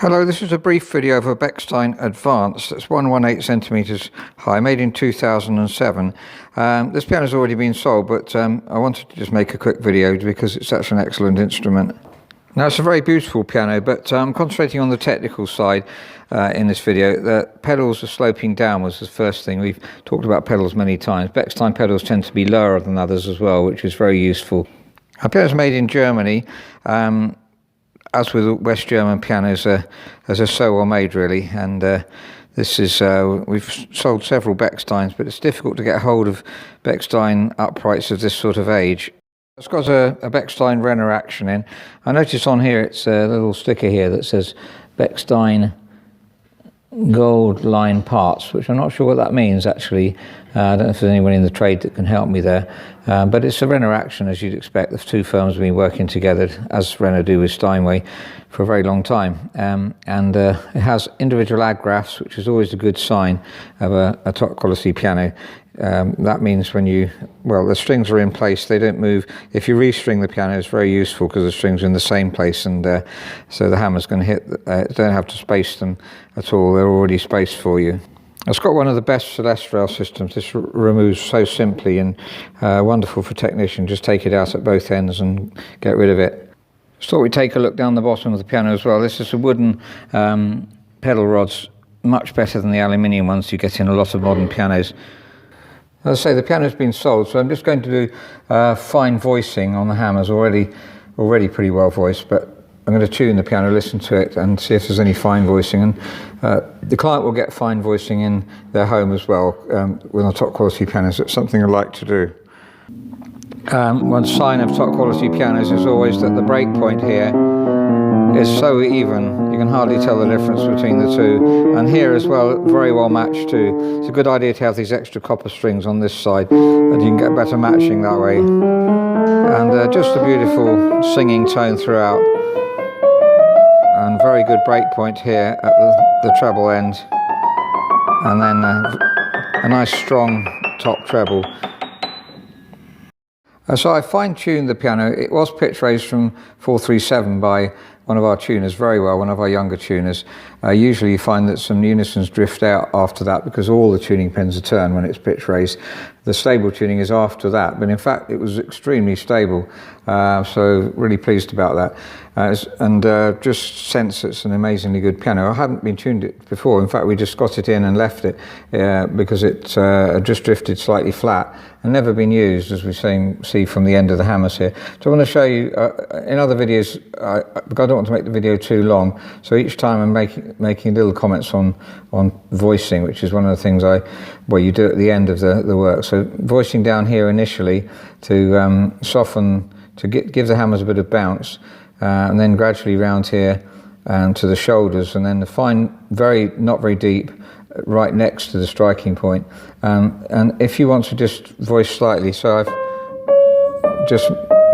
Hello, this is a brief video of a Bechstein Advance that's 118 centimeters high, made in 2007. This piano has already been sold, but I wanted to just make a quick video because it's such an excellent instrument. Now, it's a very beautiful piano, but I'm concentrating on the technical side in this video. The pedals are sloping downwards, the first thing. We've talked about pedals many times. Bechstein pedals tend to be lower than others as well, which is very useful. Our piano is made in Germany. As with West German pianos, they're so well made really, and this is we've sold several Bechsteins, but it's difficult to get hold of Bechstein uprights of this sort of age. It's got a Bechstein Renner action in. I notice on here it's a little sticker here that says Bechstein gold line parts, which I'm not sure what that means actually. I don't know if there's anyone in the trade that can help me there, but it's a Renner action, as you'd expect. The two firms have been working together, as Renner do with Steinway, for a very long time, and it has individual agraphs, which is always a good sign of a top quality piano. That means when the strings are in place, they don't move. If you restring the piano, it's very useful because the strings are in the same place, and so the hammer's going to hit, don't have to space them at all, they're already spaced for you. It's got one of the best Celeste systems. This removes so simply and wonderful for technicians. Just take it out at both ends and get rid of it. Just thought we'd take a look down the bottom of the piano as well. This is a wooden pedal rods, much better than the aluminium ones you get in a lot of modern pianos. As I say, the piano's been sold, so I'm just going to do fine voicing on the hammers, already pretty well voiced, but I'm going to tune the piano, listen to it, and see if there's any fine voicing. And the client will get fine voicing in their home as well with our top quality pianos. It's something I like to do. One sign of top quality pianos is always that the break point here is so even, you can hardly tell the difference between the two. And here as well, very well matched too. It's a good idea to have these extra copper strings on this side, and you can get better matching that way. And just a beautiful singing tone throughout. And very good break point here at the treble end, and then a nice strong top treble. So I fine-tuned the piano. It was pitch raised from 437 by one of our tuners very well, one of our younger tuners. Usually you find that some unisons drift out after that because all the tuning pins are turned when it's pitch raised. The stable tuning is after that, but in fact it was extremely stable, so really pleased about that. Just sense it's an amazingly good piano. I hadn't been tuned it before. In fact, we just got it in and left it because it had just drifted slightly flat and never been used, as we see from the end of the hammers here. So I want to show you in other videos, I don't want to make the video too long, so each time I'm making little comments on voicing, which is one of the things you do at the end of the work. So voicing down here initially to soften, to give the hammers a bit of bounce, and then gradually round here to the shoulders, and then the fine, not very deep, right next to the striking point. And if you want to just voice slightly, so I've just,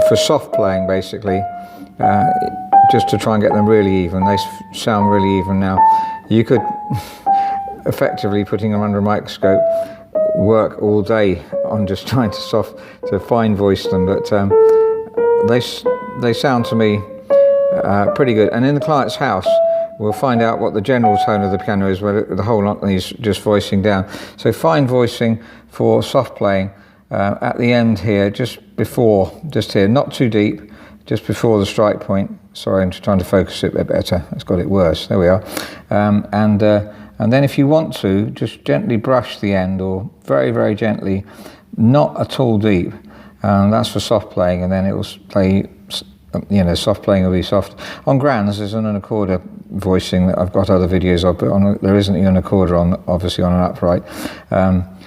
for soft playing basically, just to try and get them really even. They sound really even now. You could effectively, putting them under a microscope, work all day on just trying to fine voice them, but they sound to me pretty good. And in the client's house, we'll find out what the general tone of the piano is, where the whole lot is just voicing down. So fine voicing for soft playing at the end here, just here, not too deep, just before the strike point. Sorry, I'm just trying to focus it a bit better. It's got it worse. There we are. And then if you want to, just gently brush the end, or very, very gently, not at all deep. That's for soft playing, and then it will play, soft playing will be soft. On grands, there's an unicorder voicing that I've got other videos of, but there isn't a unicorder obviously on an upright.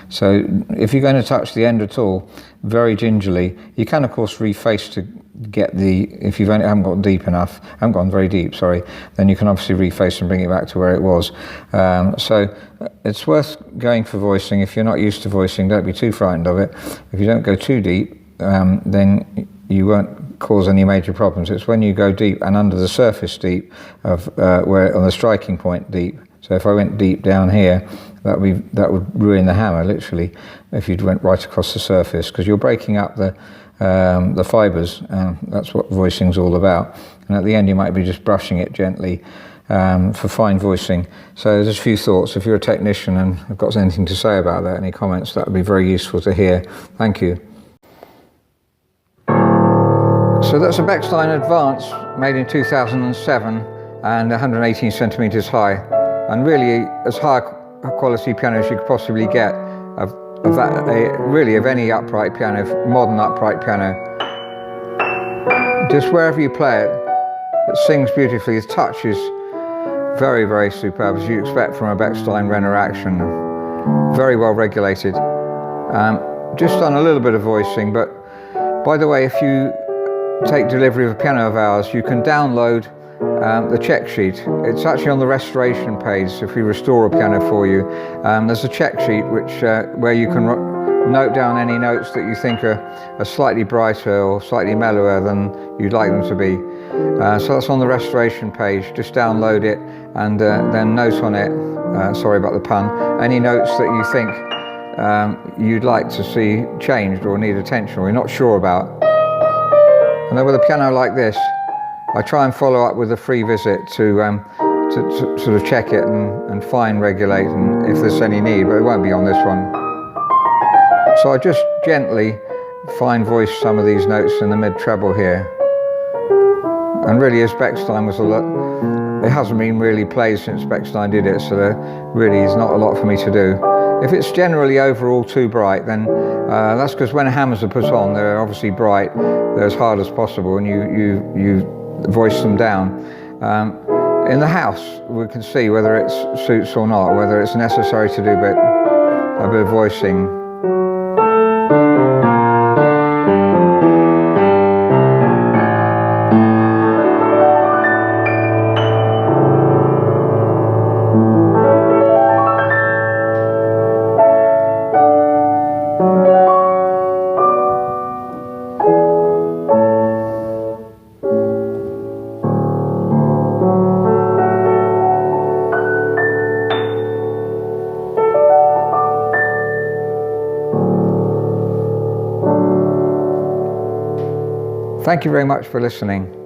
So if you're going to touch the end at all, very gingerly, you can of course reface to get if you haven't gone very deep, sorry, then you can obviously reface and bring it back to where it was. So it's worth going for voicing. If you're not used to voicing, don't be too frightened of it. If you don't go too deep, then you won't cause any major problems. It's when you go deep and under the surface deep of where on the striking point deep. So if I went deep down here, that would ruin the hammer literally if you went right across the surface, because you're breaking up the fibres. That's what voicing's all about. And at the end you might be just brushing it gently for fine voicing. So there's a few thoughts. If you're a technician and have got anything to say about that, any comments, that would be very useful to hear. Thank you. So that's a Bechstein Advance made in 2007 and 118 centimeters high, and really as high a quality piano as you could possibly get of that, really of any upright piano, modern upright piano. Just wherever you play it, it sings beautifully. The touch is very, very superb, as you expect from a Bechstein Renner action. Very well regulated. Just done a little bit of voicing, but by the way, if you take delivery of a piano of ours, you can download the check sheet. It's actually on the restoration page. So if we restore a piano for you, there's a check sheet where you can note down any notes that you think are slightly brighter or slightly mellower than you'd like them to be. So that's on the restoration page. Just download it and then note on it, sorry about the pun, any notes that you think you'd like to see changed or need attention or you're not sure about. And then with a piano like this, I try and follow up with a free visit to sort of check it and fine regulate, and if there's any need, but it won't be on this one. So I just gently fine voice some of these notes in the mid treble here. And really, as Bechstein was it hasn't been really played since Bechstein did it, so there really is not a lot for me to do. If it's generally overall too bright, then that's because when hammers are put on, they're obviously bright, they're as hard as possible, and you voice them down. In the house, we can see whether it suits or not, whether it's necessary to do a bit of voicing. Thank you very much for listening.